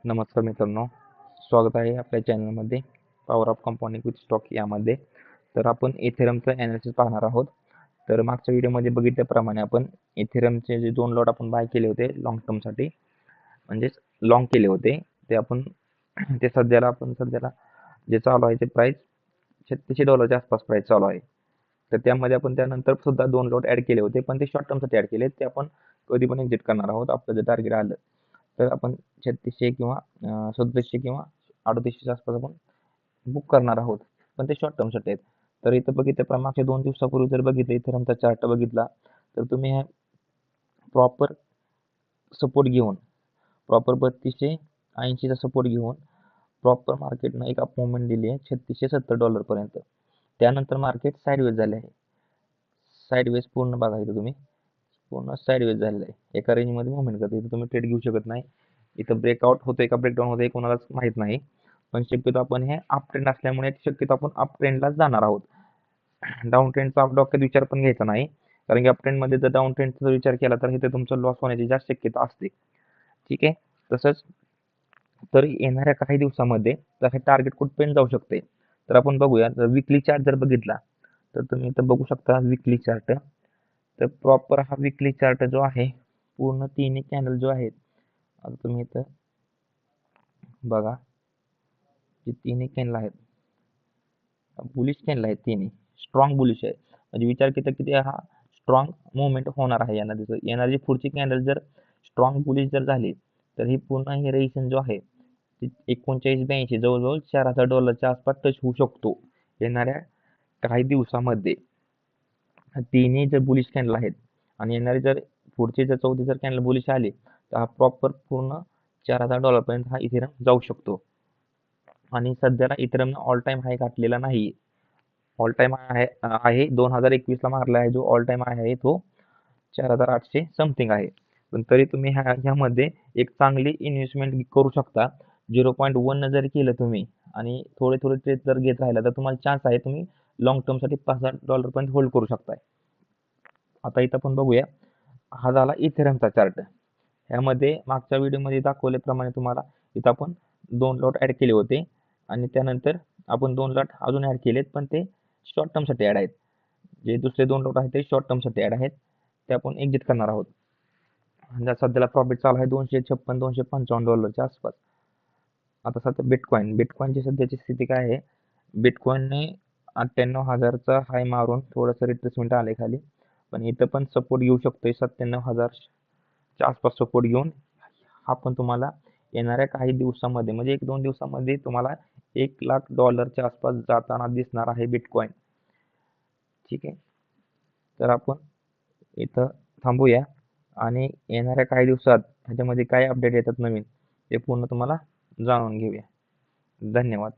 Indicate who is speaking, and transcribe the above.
Speaker 1: नमस्कार मित्रांनो, स्वागत आहे आपल्या चॅनलमध्ये power of compounding with stock यामध्ये. तर आपण इथेरियमचं ॲनालिसिस पाहणार आहोत. तर मागच्या व्हिडिओमध्ये बघितल्याप्रमाणे आपण इथेरियमचे जे 2 लॉट आपण बाय केले होते लॉंग टर्मसाठी, म्हणजेच लॉंग केले होते ते आपण ते सध्याला जे चालू आहे ते प्राईस $36 आसपास प्राईस चालू आहे. तर त्यामध्ये आपण त्यानंतर सुद्धा 2 लॉट ॲड केले होते, पण ते शॉर्ट टर्मसाठी ॲड केले. ते आपण कधी पण एक्झिट करणार आहोत. आपलं जर टार्गेट आलं तर आपण 3600 किंवा 3700 किंवा 3800च्या आसपास आपण बुक करणार आहोत, पण ते शॉर्ट टर्मसाठी आहेत. तर इथं बघितलं मागच्या 2 दिवसापूर्वी जर बघितलं इथं आमचा चार्ट बघितला तर तुम्ही प्रॉपर सपोर्ट घेऊन प्रॉपर 3280चा सपोर्ट घेऊन प्रॉपर मार्केटनं एक अप मुवमेंट दिली आहे $3670 पर्यंत. त्यानंतर मार्केट साईडवेज झाले आहे. साईडवेज पूर्ण बघा इथं तुम्ही पूर्ण साईडवेज झालेलं आहे. एका रेंजमध्ये मुवमेंट करते. इथं तुम्ही ट्रेड घेऊ शकत नाही. इथं ब्रेकआउट होतोय का ब्रेकडाऊन होतोय कोणालाच माहीत नाही. पण शक्यतो आपण हे अप ट्रेंड असल्यामुळे शक्यतो आपण अप ट्रेंडलाच जाणार आहोत. डाऊन ट्रेंडचा डोक्यात विचार पण घ्यायचा नाही, कारण की अप ट्रेंडमध्ये जर डाऊन ट्रेंडचा विचार केला तर इथे तुमचं लॉस होण्याची जास्त शक्यता असते. ठीक आहे. तसंच तर येणाऱ्या काही दिवसामध्ये हे टार्गेट कुठपर्यंत जाऊ शकते तर आपण बघूया. जर विकली चार्ट जर बघितला तर तुम्ही इथं बघू शकता विकली चार्ट. तर प्रॉपर हा विकली चार्ट जो आहे पूर्ण तिन्ही कॅनल जो आहेत, आता तुम्ही इथं बघा जे तिन्ही कॅनल आहेत बुलिश कॅनल आहेत, तिन्ही स्ट्रॉंग बुलिश आहे. म्हणजे विचार केला किती हा स्ट्रॉंग मुवमेंट होणार आहे येणारी पुढची कॅनल जर स्ट्रॉंग बुलिश जर झाली तर ही पूर्ण हे रेशन जो आहे 3982 जवळजवळ $4000 आसपास टच होऊ शकतो येणाऱ्या काही दिवसामध्ये. तिन्ही जर बुलिश कॅनल आहेत आणि येणारे जर पुढचे जर 14 जर कॅनल बुलिश आले तर हा प्रॉपर पूर्ण $4000 पर्यंत हा इथेरियम जाऊ शकतो. आणि सध्याला इथेरियमनं ऑल टाइम हाय गाठलेला नाही. ऑल टाइम आहे 2021ला मारला आहे. जो ऑल टाइम आहे तो 4800 समथिंग आहे. पण तरी तुम्ही ह्यामध्ये एक चांगली इन्व्हेस्टमेंट करू शकता. 0.1 जरी केलं तुम्ही आणि थोडे ट्रेड जर घेत राहिला तर तुम्हाला चान्स आहे तुम्ही लॉंग टर्मसाठी $5000 पर्यंत होल्ड करू शकताय. आता इथं आपण बघूया. हा झाला इथेरियमचा चार्ट. ह्यामध्ये मागच्या व्हिडिओमध्ये दाखवल्याप्रमाणे तुम्हाला इथं आपण 2 लॉट ॲड केले होते आणि त्यानंतर आपण 2 लॉट अजून ॲड केलेत, पण ते शॉर्ट टर्मसाठी ॲड आहेत. जे दुसरे 2 लॉट आहेत ते शॉर्ट टर्मसाठी ॲड आहेत. ते आपण एक्झिट करणार आहोत. सध्याला प्रॉफिट चालू आहे $256-255 आसपास. आता सध्या बिटकॉईनची सध्याची स्थिती काय आहे? बिटकॉईनने 98,000चा हाय मारून थोडंसं रिट्रेसमेंट आले खाली, पण इथं पण सपोर्ट घेऊ शकतोय 97,000च्या आसपास सपोर्ट घेऊन. हा पण तुम्हाला येणाऱ्या काही दिवसामध्ये म्हणजे 1-2 दिवसामध्ये तुम्हाला $1,00,000च्या आसपास जाताना दिसणार आहे बिटकॉईन. ठीक आहे. तर आपण इथं थांबूया आणि येणाऱ्या काही दिवसात ह्याच्यामध्ये काय अपडेट येतात नवीन ते पूर्ण तुम्हाला जाणून घेऊया. धन्यवाद.